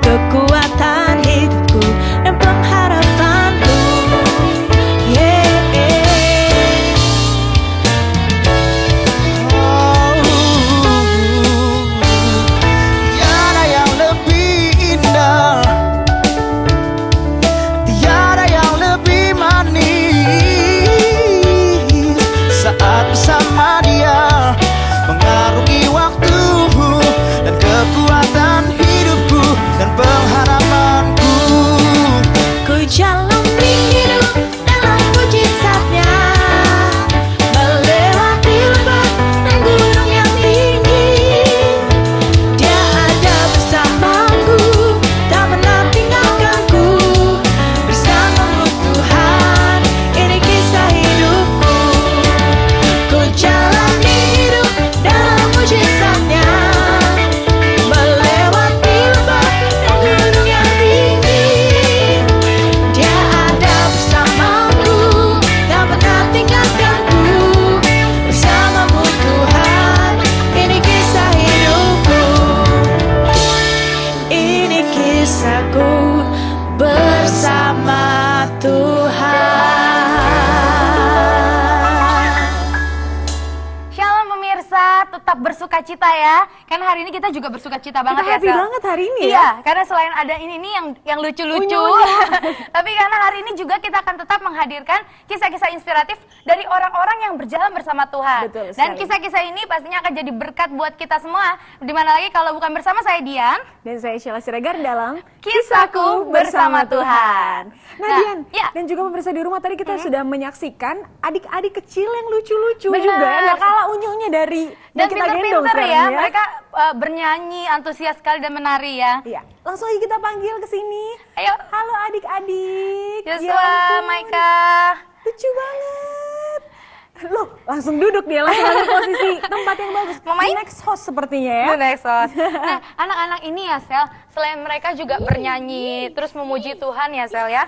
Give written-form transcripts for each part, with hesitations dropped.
kekuatan hidupku dan pengharapanku. Tiada yang lebih indah, tiada yang lebih manis saat bersama Dia, mengarungi waktu dan kekuatan hidupku dan pengharapanku. Ku jalani hidup dalam mujizat-Nya, melewati lembah dan gunung yang tinggi. Dia ada bersamaku, tak pernah tinggalkanku. Bersamamu Tuhan, ini kisah hidupku. Ku jalani hidup dalam mujizat-Nya, melewati lembah dan gunung yang tinggi. Dia ada bersamaku, tak pernah tinggalkanku. Bersamamu Tuhan, ini kisah hidupku. Ini kisahku bersama Tuhan. Shalom pemirsa, tetap bersuka cita ya. Kan hari ini kita juga bersuka cita banget Kita ya, happy Sel. banget hari ini ya. Iya, karena selain ada ini nih yang lucu-lucu, Unyu-unyu. tapi karena hari ini juga kita akan tetap menghadirkan kisah-kisah inspiratif dari orang-orang yang berjalan bersama Tuhan. Betul Dan sekali. kisah-kisah ini pastinya akan jadi berkat buat kita semua. Dimana lagi kalau bukan bersama saya Dian. Dan saya Sheila Siregar dalam Kisahku Bersama Tuhan. Nah, Nah, Dian, ya. dan juga pemirsa di rumah tadi kita sudah menyaksikan adik-adik kecil yang lucu-lucu Benar. juga ya, nggak kalah unyunya dari Dan yang kita gendong pinter-pinter sekarang ya, ya. mereka bernyanyi antusias sekali dan menari ya. Iya, langsung aja kita panggil ke sini. Ayo. Halo adik-adik. Ya Joshua, ampun, Maika. lucu banget. Loh, langsung duduk dia, langsung ambil posisi tempat yang bagus. Mau main? Next host sepertinya ya. The next host. Nah, anak-anak ini ya Sel, selain mereka juga bernyanyi, terus memuji Tuhan ya Sel ya.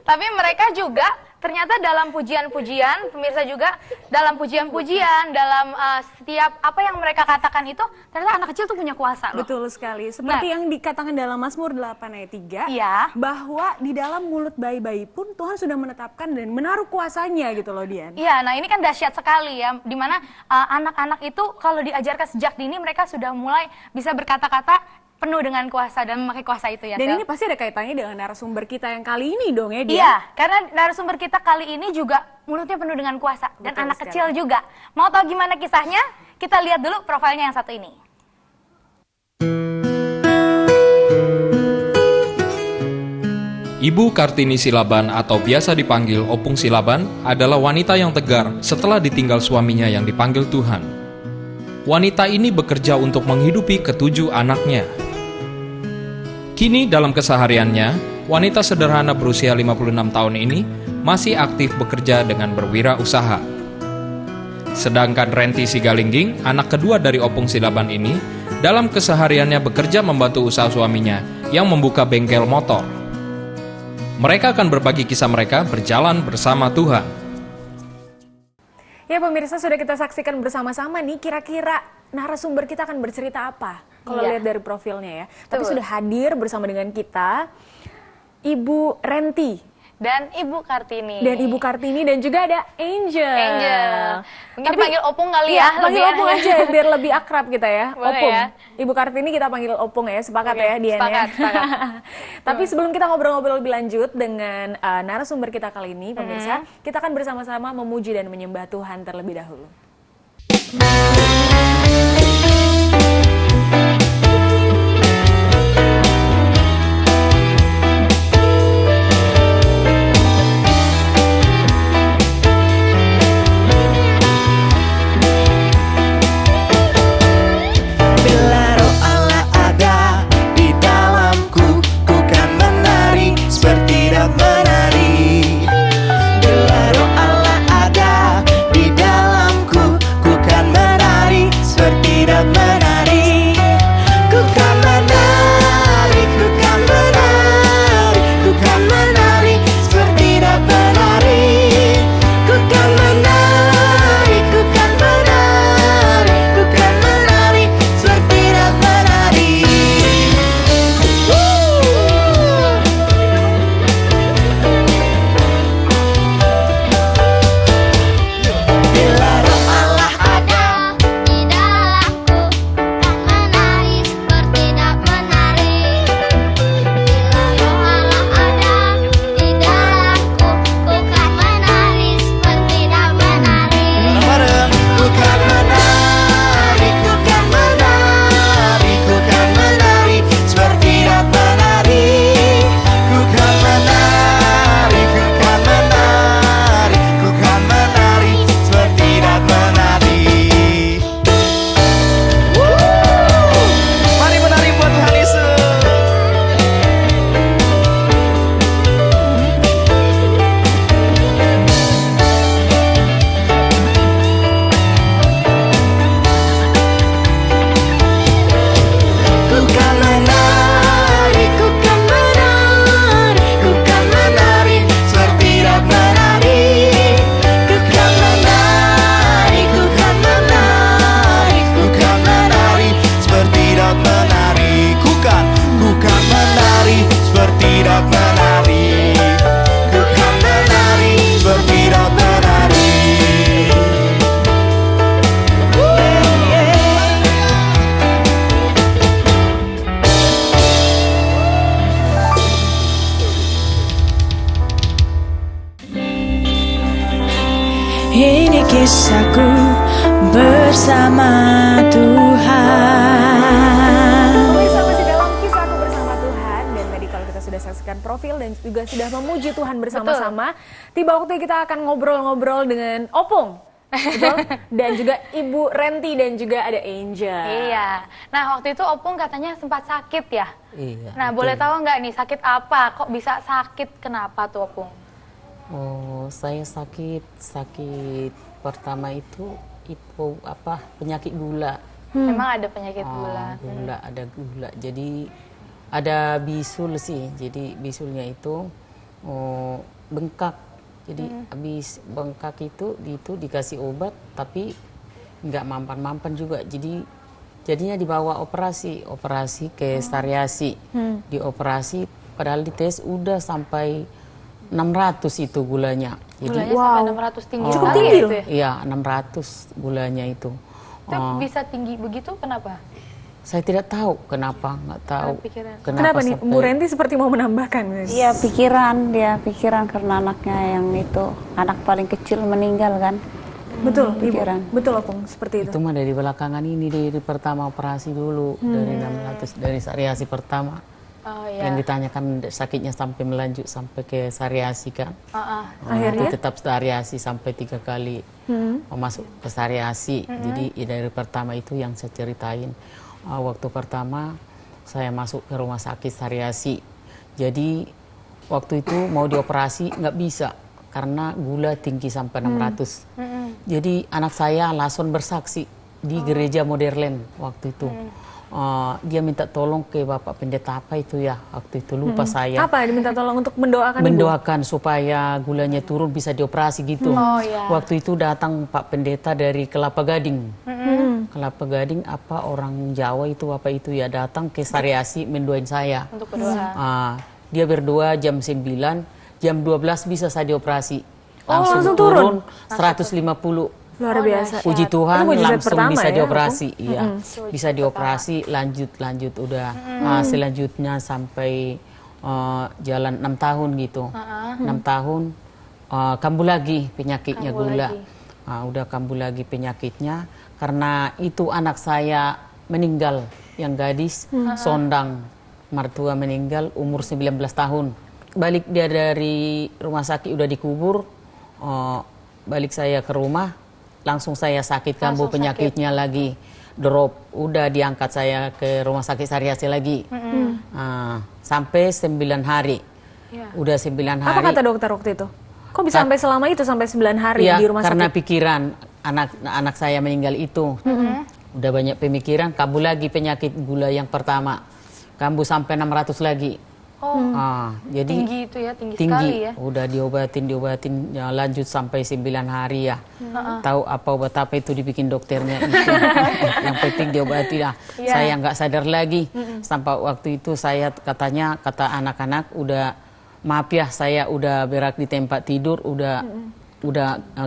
Tapi mereka juga ternyata dalam pujian-pujian, pemirsa juga dalam pujian-pujian, dalam setiap apa yang mereka katakan itu, ternyata anak kecil tuh punya kuasa loh. Betul sekali. Seperti Nah. yang dikatakan dalam Mazmur 8 ayat 3, Iya. bahwa di dalam mulut bayi-bayi pun Tuhan sudah menetapkan dan menaruh kuasanya gitu loh, Dian. Iya, nah ini kan dahsyat sekali ya, dimana anak-anak itu kalau diajarkan sejak dini mereka sudah mulai bisa berkata-kata penuh dengan kuasa dan memakai kuasa itu ya. Dan Sel. ini pasti ada kaitannya dengan narasumber kita yang kali ini dong ya, Dian. Iya, karena narasumber kita kali ini juga mulutnya penuh dengan kuasa dan Betul anak sekali. kecil juga. Mau tahu gimana kisahnya? Kita lihat dulu profilnya yang satu ini. Ibu Kartini Silaban atau biasa dipanggil Opung Silaban adalah wanita yang tegar setelah ditinggal suaminya yang dipanggil Tuhan. Wanita ini bekerja untuk menghidupi ketujuh anaknya. Kini dalam kesehariannya, wanita sederhana berusia 56 tahun ini masih aktif bekerja dengan berwirausaha. Sedangkan Renti Sigalingging, anak kedua dari Opung Silaban ini, dalam kesehariannya bekerja membantu usaha suaminya yang membuka bengkel motor. Mereka akan berbagi kisah mereka berjalan bersama Tuhan. Ya pemirsa, sudah kita saksikan bersama-sama nih, kira-kira narasumber kita akan bercerita apa? Kalau Iya. lihat dari profilnya ya. Tapi Betul. sudah hadir bersama dengan kita Ibu Renti Dan Ibu Kartini. dan Ibu Kartini dan juga ada Angel. Angel. Mungkin Tapi- dipanggil Opung kali Iya, ya. panggil lebih Opung enak. aja biar lebih akrab kita ya. Boleh Opung. ya. Ibu Kartini kita panggil Opung ya, sepakat Oke, ya Dian sepakat, ya. sepakat. Tapi sebelum kita ngobrol-ngobrol lebih lanjut dengan narasumber kita kali ini, pemirsa, kita akan bersama-sama memuji dan menyembah Tuhan terlebih dahulu. Bila roh Allah ada di dalamku, ku kan menari seperti dan menari. Bila roh Allah ada di dalamku, ku kan menari kisahku bersama Tuhan. Pemirsa, masih dalam kisahku bersama Tuhan. Dan tadi kalau kita sudah saksikan profil dan juga sudah memuji Tuhan bersama-sama, tiba waktu kita akan ngobrol-ngobrol dengan Opung. Betul? Dan juga Ibu Renti dan juga ada Angel. Iya. Nah, waktu itu Opung katanya sempat sakit ya? Iya. Nah, boleh tahu nggak nih sakit apa? Kok bisa sakit? Kenapa tuh Opung? Oh, saya sakit pertama itu penyakit gula. Memang ada penyakit gula. Ada gula. Jadi ada bisul sih. Jadi bisulnya itu bengkak. Jadi habis bengkak itu dikasih obat tapi nggak mampan juga. Jadinya dibawa operasi ke Sariasi. Dioperasi padahal dites udah sampai 600 itu gulanya. Jadi Gulanya sampai 600 tinggi Cukup sekali tinggi ya loh. itu ya? iya 600 gulanya itu. Itu bisa tinggi begitu kenapa? Saya tidak tahu kenapa, nggak tahu Pikiran. Kenapa nih, Bu Renti seperti mau menambahkan? guys? Iya pikiran karena anaknya yang itu anak paling kecil meninggal kan. Betul, Ibu. Pikiran. Betul, Opung, seperti itu. Itu mah dari belakangan ini dari pertama operasi dulu dari 600 dari Sariasi pertama. Oh iya. Yang ditanyakan sakitnya sampai melanjut sampai ke Sariasi kan. Akhirnya? Itu tetap Sariasi sampai 3 kali masuk ke Sariasi. Jadi dari pertama itu yang saya ceritain. Waktu pertama saya masuk ke rumah sakit Sariasi. Jadi waktu itu mau dioperasi nggak bisa karena gula tinggi sampai 600. Jadi anak saya langsung bersaksi di gereja Modern waktu itu. Dia minta tolong ke Bapak Pendeta apa itu ya waktu itu lupa saya. Apa diminta tolong untuk mendoakan Ibu? Mendoakan supaya gulanya turun bisa dioperasi gitu. Oh, iya. Waktu itu datang Pak Pendeta dari Kelapa Gading. Kelapa Gading apa orang Jawa itu apa itu ya datang ke Sariasi mendoain saya. Untuk berdoa. Dia berdoa jam 9, jam 12 bisa saya dioperasi. langsung turun? 150. Luar biasa. Puji Tuhan Itu mujizat langsung pertama bisa ya, dioperasi, iya. Bisa dioperasi, lanjut udah. Selanjutnya sampai jalan 6 tahun gitu. 6 tahun kambuh lagi penyakitnya gula. Udah kambuh lagi penyakitnya karena itu anak saya meninggal yang gadis Sondang mertua meninggal umur 19 tahun. Balik dia dari rumah sakit udah dikubur. Balik saya ke rumah langsung saya sakit kambuh penyakitnya lagi drop, udah diangkat saya ke rumah sakit Sariasi lagi. Sampai 9 hari. Udah 9 hari. Apa kata dokter waktu itu? Kok bisa sampai selama itu, sampai 9 hari ya, di rumah karena sakit? pikiran anak saya meninggal itu. Udah banyak pemikiran, kambuh lagi penyakit gula yang pertama. Kambuh sampai 600 lagi. Jadi Tinggi itu ya, tinggi sekali ya. Udah diobatin ya, lanjut sampai 9 hari ya. Tahu apa obat apa itu dibikin dokternya itu. Yang penting diobati lah. Saya nggak sadar lagi. Sampai waktu itu saya kata anak-anak udah maaf ya saya udah berak di tempat tidur, udah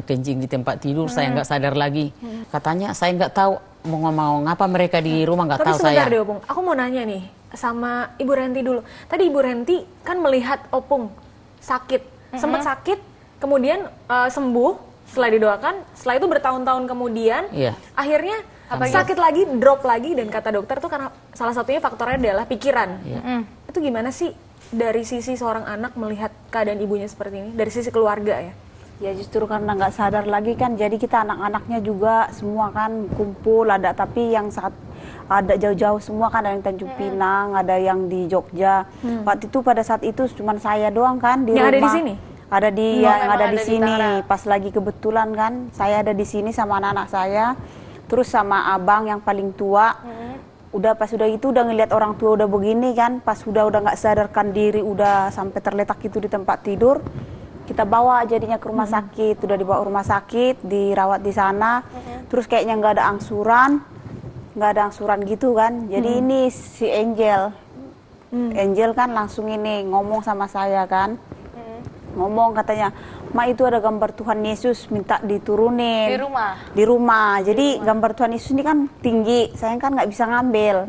kencing di tempat tidur, saya nggak sadar lagi. Katanya saya nggak tahu mau ngomong apa mereka di rumah nggak tahu saya. Tapi sebentar deh Opung, aku mau nanya nih sama Ibu Renti dulu. Tadi Ibu Renti kan melihat Opung sakit, sempat sakit, kemudian sembuh setelah didoakan. Setelah itu bertahun-tahun kemudian, akhirnya sakit lagi, drop lagi, dan kata dokter tuh karena salah satunya faktornya adalah pikiran. Itu gimana sih dari sisi seorang anak melihat keadaan ibunya seperti ini, dari sisi keluarga ya? Ya justru karena nggak sadar lagi kan, jadi kita anak-anaknya juga semua kan kumpul ada, tapi yang saat ada jauh-jauh semua kan, ada yang Tanjung Pinang, ada yang di Jogja. Waktu itu pada saat itu cuma saya doang kan di yang rumah. ada di sini? Ada di yang ada di sini. Tara. Pas lagi kebetulan kan saya ada di sini sama anak-anak saya, terus sama abang yang paling tua. Udah pas udah itu udah ngelihat orang tua udah begini kan, pas udah nggak sadarkan diri, udah sampai terletak itu di tempat tidur. Kita bawa jadinya ke rumah sakit, udah dibawa ke rumah sakit, dirawat di sana. Terus kayaknya nggak ada angsuran gitu kan. Jadi ini si Angel kan langsung ini ngomong sama saya kan, ngomong katanya, "Ma, itu ada gambar Tuhan Yesus minta diturunin di rumah. Jadi gambar Tuhan Yesus ini kan tinggi, saya kan nggak bisa ngambil.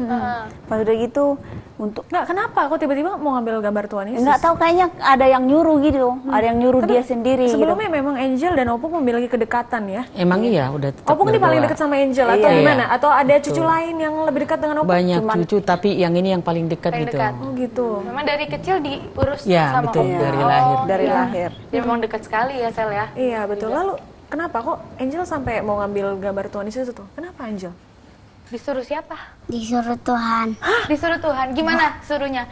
Pas udah gitu untuk Nggak, kenapa kok tiba-tiba mau ngambil gambar Tuhan Yesus? nggak tahu, kayaknya ada yang nyuruh gitu, ada yang nyuruh dia sendiri gitu. Sebelumnya memang Angel dan Opung memiliki kedekatan ya. Emang iya udah tetap Opung ini paling berdoa. dekat sama Angel atau Iya. gimana? Atau ada cucu lain yang lebih dekat dengan Opung? Banyak cucu tapi yang ini yang paling dekat Paling gitu. dekat. Oh gitu. Memang dari kecil diurus Ya, sama betul, Om. dari lahir. Dari iya. lahir. Dia memang dekat sekali ya Sel ya. Iya betul. Lalu kenapa kok Angel sampai mau ngambil gambar Tuhan Yesus itu? Kenapa Angel? Disuruh siapa? Disuruh Tuhan. Disuruh Tuhan. Gimana suruhnya?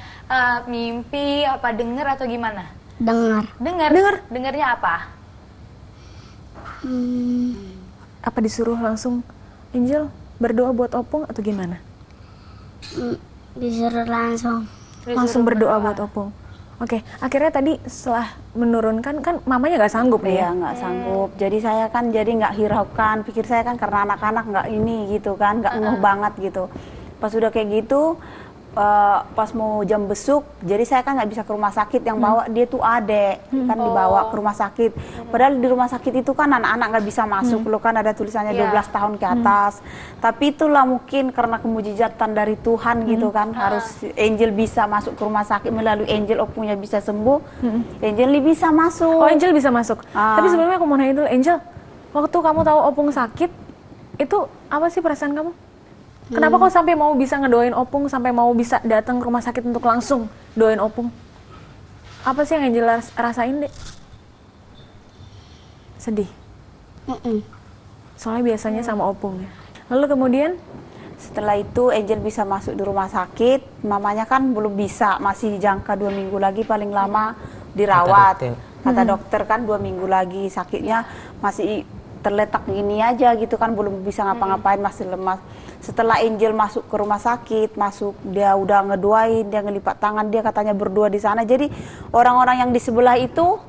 Mimpi apa denger atau gimana? Dengar. Dengar. Dengarnya apa? Apa disuruh langsung Angel berdoa buat Opung atau gimana? Disuruh langsung. Langsung berdoa buat Opung. Oke, akhirnya tadi setelah menurunkan kan mamanya nggak sanggup nih ya? Iya, nggak sanggup. Jadi saya kan jadi nggak hiraukan. Pikir saya kan karena anak-anak nggak ini gitu kan, nggak ngeh banget gitu. Pas udah kayak gitu, pas mau jam besuk, jadi saya kan nggak bisa ke rumah sakit. Yang bawa dia tuh adek, kan dibawa ke rumah sakit. Padahal di rumah sakit itu kan anak-anak nggak bisa masuk, loh kan ada tulisannya 12 tahun ke atas. Tapi itulah mungkin karena kemujizatan dari Tuhan gitu kan, harus Angel bisa masuk ke rumah sakit melalui Angel, Opungnya bisa sembuh, Angel bisa masuk. Oh Angel bisa masuk. Ah. Tapi sebelumnya aku mau nanya dulu, Angel, waktu kamu tahu Opung sakit, itu apa sih perasaan kamu? Kenapa kau sampai mau bisa ngedoain Opung, sampai mau bisa datang ke rumah sakit untuk langsung doain Opung? Apa sih yang Angel rasain, Dek? Sedih. Soalnya biasanya sama Opung ya. Lalu kemudian Setelah itu Angel bisa masuk di rumah sakit, mamanya kan belum bisa, masih jangka 2 minggu lagi paling lama dirawat. Kata dokter kan 2 minggu lagi sakitnya masih terletak gini aja gitu kan, belum bisa ngapa-ngapain, masih lemas. Setelah Angel masuk ke rumah sakit, dia udah ngedoain, dia ngelipat tangan, dia katanya berdoa di sana. Jadi orang-orang yang di sebelah itu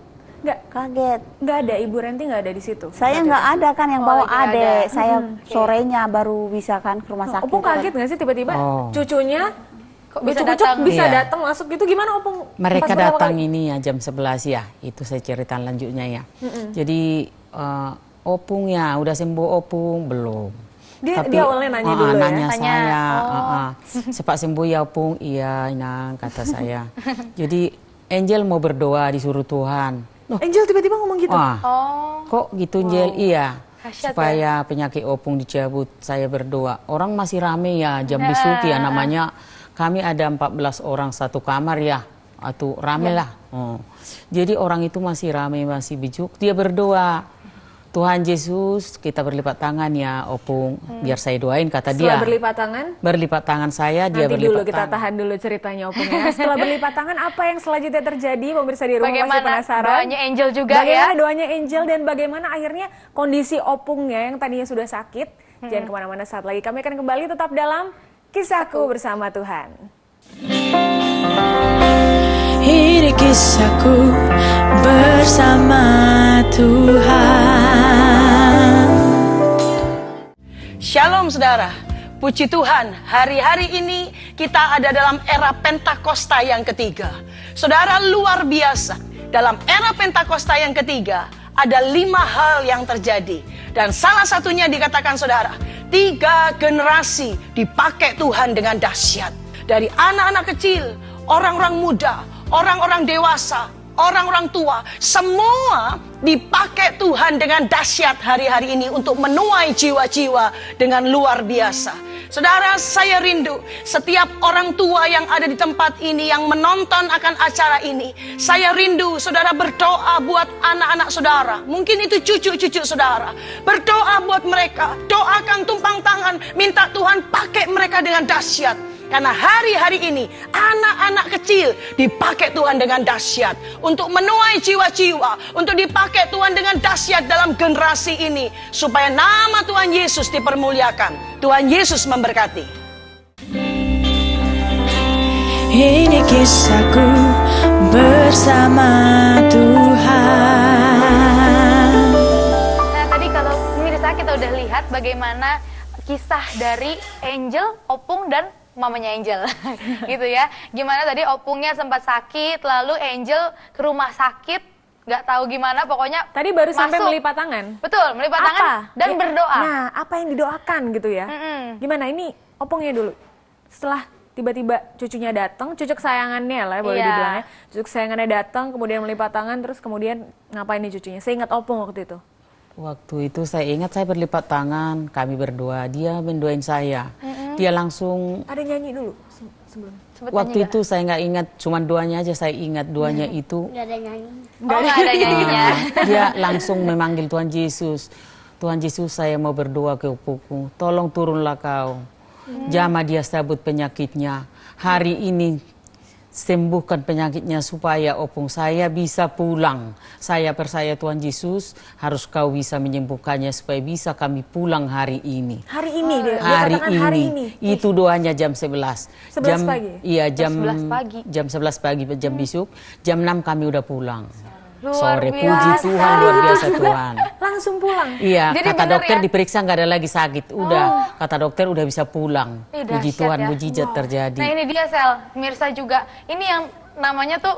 nggak kaget. nggak ada, Ibu Renti nggak ada di situ. Saya nggak ada kan, yang bawa lagi nggak adek. ada. Saya sorenya baru bisa kan ke rumah sakit. Opung kaget nggak sih tiba-tiba cucunya Kok bisa kucuk-kucuk datang? bisa Iya. datang masuk gitu, gimana Opung? Mereka pas pertama datang kali? ini ya jam 11 ya, itu saya cerita lanjutnya ya. Jadi Opung ya, udah sembuh Opung belum. Dia awalnya nanya dulu ya? Nanya Tanya, saya, cepat sembuh ya Opung, iya Inang, kata saya. Jadi Angel mau berdoa disuruh Tuhan. Loh, Angel tiba-tiba ngomong gitu. wah, Oh, kok gitu Angel? Iya. Dahsyat Supaya penyakit Opung dicabut, saya berdoa. Orang masih rame ya, jam besuk ya namanya. Kami ada 14 orang satu kamar ya, atau rame lah. Jadi orang itu masih rame, masih bijuk. Dia berdoa. Tuhan Yesus, kita berlipat tangan ya Opung, biar saya doain, kata Setelah dia. berlipat tangan, Berlipat tangan saya, dia nanti berlipat dulu kita tangan. tahan dulu ceritanya Opung ya. Setelah berlipat tangan, apa yang selanjutnya terjadi? Pemirsa di rumah masih bagaimana penasaran. doanya Angel juga Bagaimana ya? doanya Angel dan bagaimana akhirnya kondisi Opungnya yang tadinya sudah sakit. Jangan kemana-mana, saat lagi kami akan kembali tetap dalam Kisahku Bersama Tuhan. Ini kisahku bersama Tuhan. Shalom saudara, puji Tuhan hari-hari ini kita ada dalam era Pentakosta yang ketiga. Saudara, luar biasa, dalam era Pentakosta yang ketiga ada 5 hal yang terjadi. Dan salah satunya dikatakan saudara, 3 generasi dipakai Tuhan dengan dahsyat. Dari anak-anak kecil, orang-orang muda, orang-orang dewasa, orang-orang tua, semua dipakai Tuhan dengan dahsyat hari-hari ini untuk menuai jiwa-jiwa dengan luar biasa. Saudara, saya rindu setiap orang tua yang ada di tempat ini, yang menonton akan acara ini. Saya rindu saudara berdoa buat anak-anak saudara. Mungkin itu cucu-cucu saudara. Berdoa buat mereka. Doakan, tumpang tangan. Minta Tuhan pakai mereka dengan dahsyat. Karena hari-hari ini anak-anak kecil dipakai Tuhan dengan dahsyat. Untuk menuai jiwa-jiwa. Untuk dipakai Tuhan dengan dahsyat dalam generasi ini. Supaya nama Tuhan Yesus dipermuliakan. Tuhan Yesus memberkati. Ini kisahku bersama Tuhan. Nah tadi kalau pemirsa kita udah lihat bagaimana kisah dari Angel, Opung dan mamanya Angel gitu ya. Gimana tadi Opungnya sempat sakit, lalu Angel ke rumah sakit, nggak tahu gimana, pokoknya Tadi baru sampai masuk. melipat tangan. Betul, melipat tangan dan Ya, berdoa. Nah, apa yang didoakan gitu ya? Gimana ini Opungnya dulu? Setelah tiba-tiba cucunya datang, cucu kesayangannya lah boleh Iya. dibilangnya. Cucu kesayangannya datang, kemudian melipat tangan, terus kemudian ngapain nih cucunya? Saya ingat Opung waktu itu. Waktu itu saya ingat saya berlipat tangan, kami berdoa, dia mendoain saya. Dia langsung, Ada nyanyi dulu sebelum. Sebut waktu nyanyi itu saya nggak ingat, cuman doanya aja saya ingat, doanya itu. Nggak ada nyanyi. nggak? Oh, nggak ada nyanyinya. Dia langsung memanggil Tuhan Yesus. Tuhan Yesus, saya mau berdoa ke opungku, tolong turunlah kau. Jamah dia cabut penyakitnya. Hari ini sembuhkan penyakitnya supaya opung saya bisa pulang. Saya percaya Tuhan Yesus, harus kau bisa menyembuhkannya supaya bisa kami pulang hari ini. Hari ini dia Hari katakan ini. hari ini. Itu doanya jam 11. 11 pagi? Iya, jam 11 pagi. Jam 11 pagi, jam besok. Jam 6 kami udah pulang. Luar Sore, puji biasa. Tuhan, luar biasa Tuhan. Langsung pulang. Iya, Jadi kata benar dokter ya? diperiksa nggak ada lagi sakit. Udah, kata dokter udah bisa pulang. Ih, Puji dahsyat Tuhan, ya. mujizat terjadi. Nah ini dia Sel, pemirsa juga. Ini yang namanya tuh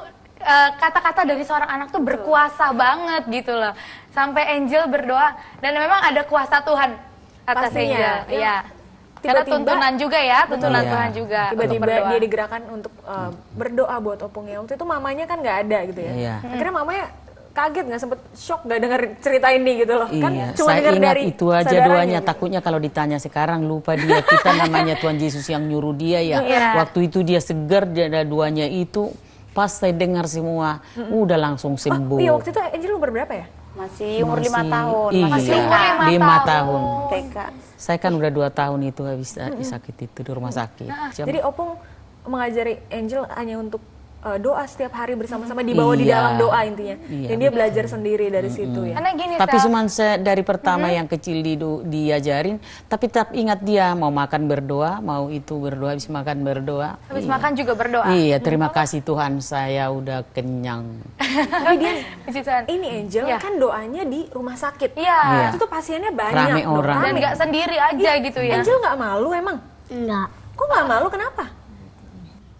kata-kata dari seorang anak tuh berkuasa banget gitu loh. Sampai Angel berdoa dan memang ada kuasa Tuhan atas Pastinya, Angel. ya. Iya. Karena Tiba-tiba- tuntunan juga ya, tuntunan Iya. Tuhan juga. untuk Tiba-tiba berdoa. dia digerakkan untuk berdoa buat Opungnya. Waktu itu mamanya kan nggak ada gitu ya. Iya. Akhirnya mamanya kaget nggak, sempet shock nggak denger cerita ini gitu loh. Kan Iya, cuma saya denger ingat dari itu aja saudaranya doanya. gitu. Takutnya kalau ditanya sekarang lupa dia. Kita namanya Tuhan Yesus yang nyuruh dia ya. Iya. Waktu itu dia segar, dia ada duanya itu. Pas saya dengar semua, udah langsung sembuh. Iya, waktu itu Angel umur berapa ya? Masih umur 5 Masih- tahun. Iya, Masih umur 5 5 tahun. tahun. TK. Saya kan udah 2 tahun itu habis sakit itu di rumah sakit. Jadi Opung mengajari Angel hanya untuk doa setiap hari bersama-sama, dibawa di Iya. dalam doa intinya. Iya, Dan dia belajar sendiri dari situ ya. Karena gini Tapi Sel, cuma saya dari pertama yang kecil diajarin, tapi tetap ingat dia mau makan berdoa, mau itu berdoa, habis makan berdoa. habis Iya. makan juga berdoa. Iya, terima kasih Tuhan, saya udah kenyang. Tapi dia Puji Tuhan. ini Angel Iya. kan doanya di rumah sakit. Iya. Itu tuh pasiennya banyak. Rame dong, orang. Dan rame. nggak sendiri aja gitu ya. Angel nggak malu emang? Enggak. Kok nggak malu? Kenapa?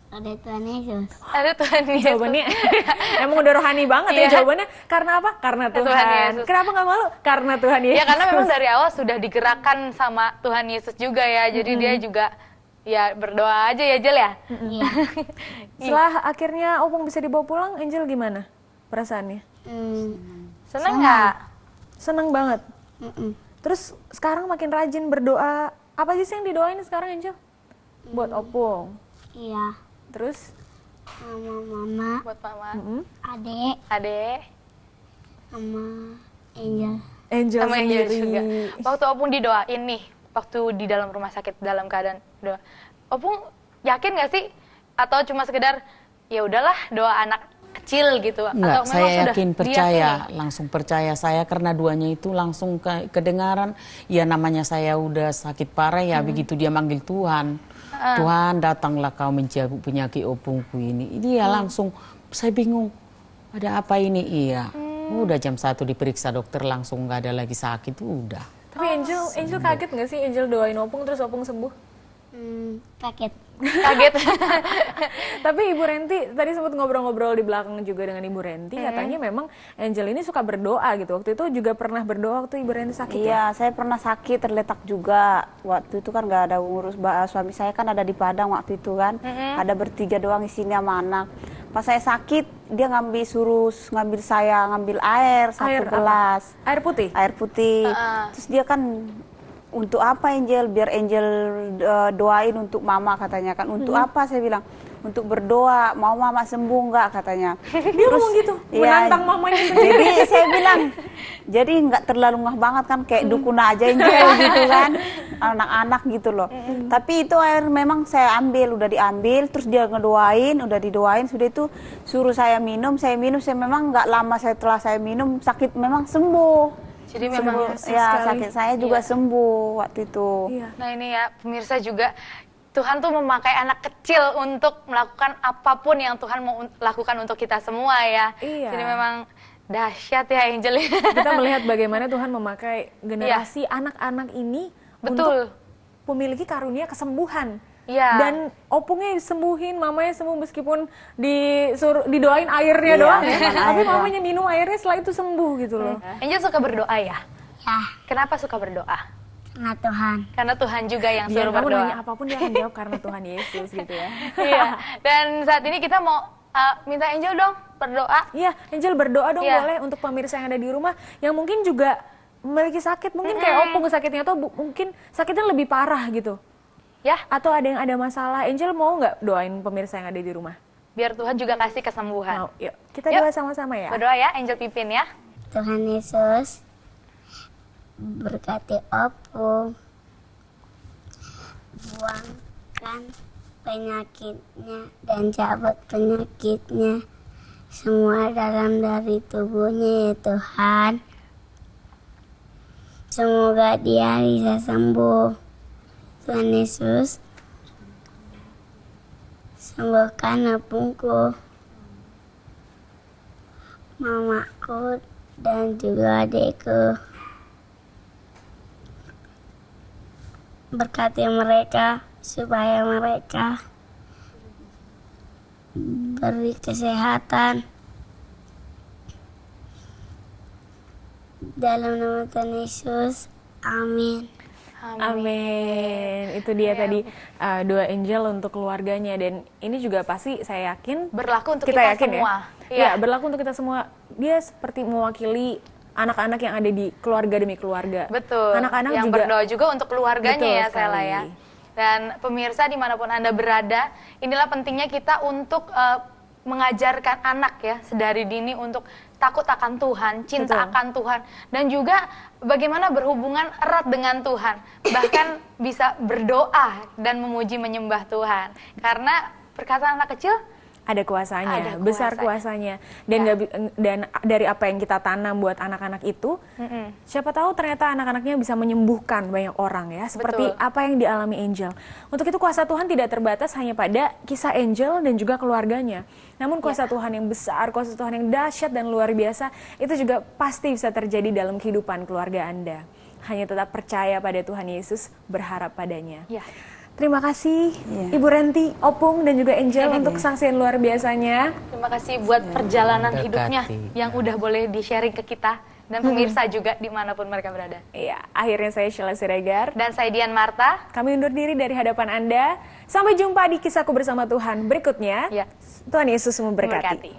Ada Tuhan Yesus. Ada Tuhan Yesus. Jawabannya emang udah rohani banget ya Iya. jawabannya. Karena apa? Karena Tuhan. Tuhan Yesus. Kenapa nggak malu? Karena Tuhan Yesus. Ya karena memang dari awal sudah digerakkan sama Tuhan Yesus juga ya. Jadi dia juga ya berdoa aja ya Jel ya. Iya. Setelah akhirnya Opung bisa dibawa pulang, Angel gimana perasaannya? Seneng nggak? Seneng banget. Terus sekarang makin rajin berdoa. Apa sih yang didoain sekarang Angel? Buat Opung. Iya. Terus Sama mama, Buat mama, adek, adek, sama Angel. Angel sama Angel sendiri. juga. Waktu Opung didoain nih, waktu di dalam rumah sakit dalam keadaan doa. Opung yakin nggak sih? Atau cuma sekedar ya udahlah doa anak kecil gitu? Enggak, Atau saya sudah yakin percaya, diyakini? langsung percaya saya karena duanya itu langsung kedengaran. Ya namanya saya udah sakit parah ya, begitu dia manggil Tuhan. Tuhan datanglah kau mencabut penyakit opungku ini. Dia langsung, saya bingung, ada apa ini? Iya, udah jam 1 diperiksa dokter langsung nggak ada lagi sakit, udah. Tapi Angel kaget nggak sih Angel doain Opung terus Opung sembuh? Kaget. Kaget. Tapi Ibu Renti tadi sempat ngobrol-ngobrol di belakang juga dengan Ibu Renti, katanya memang Angel ini suka berdoa gitu. Waktu itu juga pernah berdoa waktu Ibu Renti sakit ya? Iya, saya pernah sakit terletak juga. Waktu itu kan nggak ada ngurus, suami saya kan ada di Padang waktu itu kan. Ada bertiga doang isinya sama anak. Pas saya sakit, dia suruh ngambil saya ngambil air satu Air apa? gelas. Air putih? Air putih. Terus dia kan, untuk apa Angel? Biar Angel doain untuk mama katanya kan. Untuk apa saya bilang? Untuk berdoa, mau mama sembuh nggak katanya. Dia ngomong gitu, Iya, menantang mamanya sendiri. jadi saya bilang, jadi nggak terlalu ngah banget kan, kayak dukun aja Angel gitu kan, anak-anak gitu loh. Tapi itu air memang saya ambil, udah diambil, terus dia ngedoain, udah didoain, sudah itu suruh saya minum, saya memang nggak lama setelah saya minum sakit memang sembuh. Jadi memang Ya sakit saya juga sembuh waktu itu. Iya. Nah ini ya pemirsa juga Tuhan tuh memakai anak kecil untuk melakukan apapun yang Tuhan mau lakukan untuk kita semua ya. Iya. Jadi memang dahsyat ya Angel. Kita melihat bagaimana Tuhan memakai generasi anak-anak ini untuk Betul. memiliki karunia kesembuhan. Iya. Dan Opungnya disembuhin, mamanya sembuh meskipun didoain airnya Iya, doang ya. cuman Tapi air doang. mamanya minum airnya setelah itu sembuh gitu loh. Angel suka berdoa ya? Ya, Kenapa suka berdoa? Karena Tuhan. Karena Tuhan juga yang Biar suruh kamu berdoa. nanya apapun dia akan jawab karena Tuhan Yesus gitu ya. Iya. Dan saat ini kita mau minta Angel dong berdoa. Iya, Angel berdoa dong Iya. boleh untuk pemirsa yang ada di rumah yang mungkin juga memiliki sakit, mungkin kayak opung sakitnya atau mungkin sakitnya lebih parah gitu. Ya, Atau ada yang ada masalah, Angel mau nggak doain pemirsa yang ada di rumah? biar Tuhan juga kasih kesembuhan. Mau, yuk. Kita Yuk. doa sama-sama ya. Berdoa ya, Angel pimpin ya. Tuhan Yesus berkati opung, buangkan penyakitnya dan cabut penyakitnya semua dalam dari tubuhnya ya Tuhan. Semoga dia bisa sembuh. Tuhan Yesus, sembuhkan opungku, mamaku, dan juga adikku. Berkati mereka supaya mereka beri kesehatan. Dalam nama Tuhan Yesus, amin. Amin. Itu dia tadi doa Angel untuk keluarganya dan ini juga pasti saya yakin Berlaku untuk kita kita yakin semua. ya. Iya, berlaku untuk kita semua. Dia seperti mewakili anak-anak yang ada di keluarga demi keluarga. Betul. Anak-anak yang juga berdoa juga untuk keluarganya Betul ya, sekali. Sela ya. Dan pemirsa dimanapun Anda berada, inilah pentingnya kita untuk mengajarkan anak ya sedari dini untuk takut akan Tuhan, cinta Betul. akan Tuhan, dan juga bagaimana berhubungan erat dengan Tuhan, bahkan bisa berdoa dan memuji menyembah Tuhan. Karena perkataan anak kecil ada kuasanya, Ada besar kuasanya. kuasanya. Dan dan dari apa yang kita tanam buat anak-anak itu, siapa tahu ternyata anak-anaknya bisa menyembuhkan banyak orang ya, seperti Betul. apa yang dialami Angel. Untuk itu kuasa Tuhan tidak terbatas hanya pada kisah Angel dan juga keluarganya. Namun kuasa Tuhan yang besar, kuasa Tuhan yang dahsyat dan luar biasa, itu juga pasti bisa terjadi dalam kehidupan keluarga Anda. Hanya tetap percaya pada Tuhan Yesus, berharap padanya. ya. Terima kasih Ibu Renti, Opung, dan juga Angel untuk kesaksian luar biasanya. Terima kasih buat perjalanan Berkati. hidupnya yang udah boleh di-sharing ke kita dan pemirsa juga dimanapun mereka berada. Iya, akhirnya saya Sheila Siregar. Dan saya Dian Marta. Kami undur diri dari hadapan Anda. Sampai jumpa di Kisahku Bersama Tuhan berikutnya. Ya. Tuhan Yesus memberkati. Memberkati.